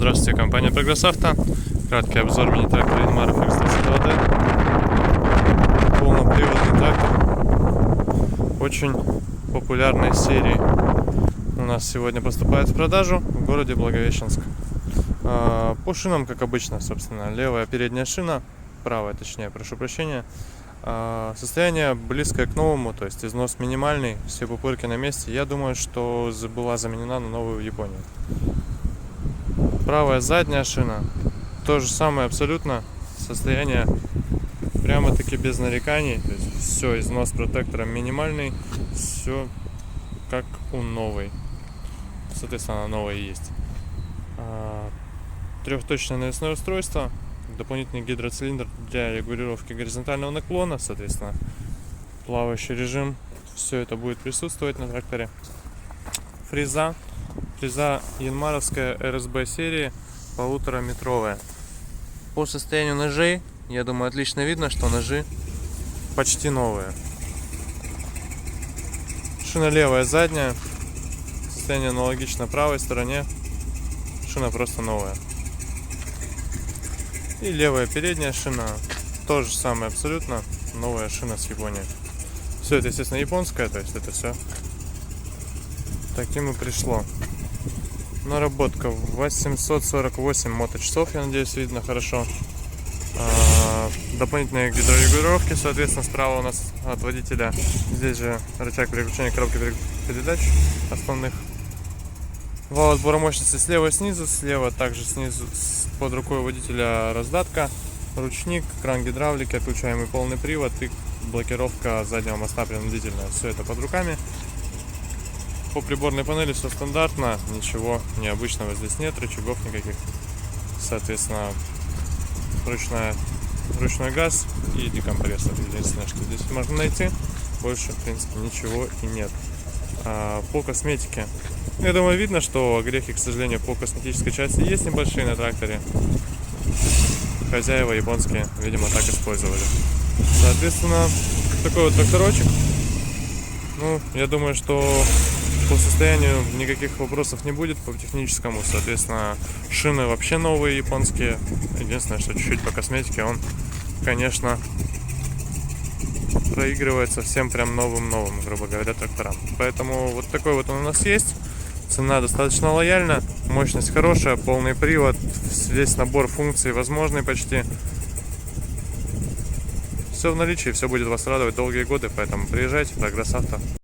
Здравствуйте, компания Progress Auto. Краткий обзор мини-трактора Yanmar FX22D. Полноприводный трактор очень популярной серии. У нас сегодня поступает в продажу в городе Благовещенск. По шинам, как обычно, собственно, левая передняя шина, правая, точнее, прошу прощения. Состояние близкое к новому, то есть износ минимальный, все пупырки на месте. Я думаю, что была заменена на новую в Японии. Правая задняя шина, то же самое абсолютно, состояние прямо-таки без нареканий, то есть все, износ протектором минимальный, все как у новой, соответственно, новая есть. Трехточное навесное устройство, дополнительный гидроцилиндр для регулировки горизонтального наклона, соответственно, плавающий режим, все это будет присутствовать на тракторе. Фреза янмаровская РСБ серии, 1,5-метровая. По состоянию ножей, я думаю, отлично видно, что ножи почти новые. Шина левая задняя, состояние аналогично правой стороне, шина просто новая. И левая передняя шина, то же самое абсолютно, новая шина с Японии. Все это, естественно, японское, то есть это все таким и пришло. Наработка 848 моточасов, я надеюсь, видно хорошо. Дополнительные гидрорегулировки, соответственно, справа у нас от водителя. Здесь же рычаг переключения коробки передач основных. Вал сбора мощности слева и снизу, слева также снизу под рукой водителя раздатка, ручник, кран гидравлики, отключаемый полный привод и блокировка заднего моста принудительная. Все это под руками. По приборной панели все стандартно, ничего необычного здесь нет, рычагов никаких. Соответственно, ручной газ и декомпрессор. Единственное, что здесь можно найти, больше, в принципе, ничего и нет. По косметике, я думаю, видно, что огрехи, к сожалению, по косметической части есть небольшие на тракторе. Хозяева японские, видимо, так использовали. Соответственно, такой вот тракторочек. Ну, я думаю, что по состоянию никаких вопросов не будет по техническому. Соответственно, шины вообще новые японские. Единственное, что чуть-чуть по косметике он, конечно, проигрывается всем прям новым, грубо говоря, тракторам. Поэтому вот такой вот он у нас есть. Цена достаточно лояльна, мощность хорошая, полный привод, весь набор функций возможный почти. Все в наличии, все будет вас радовать долгие годы, поэтому приезжайте в Progress Auto.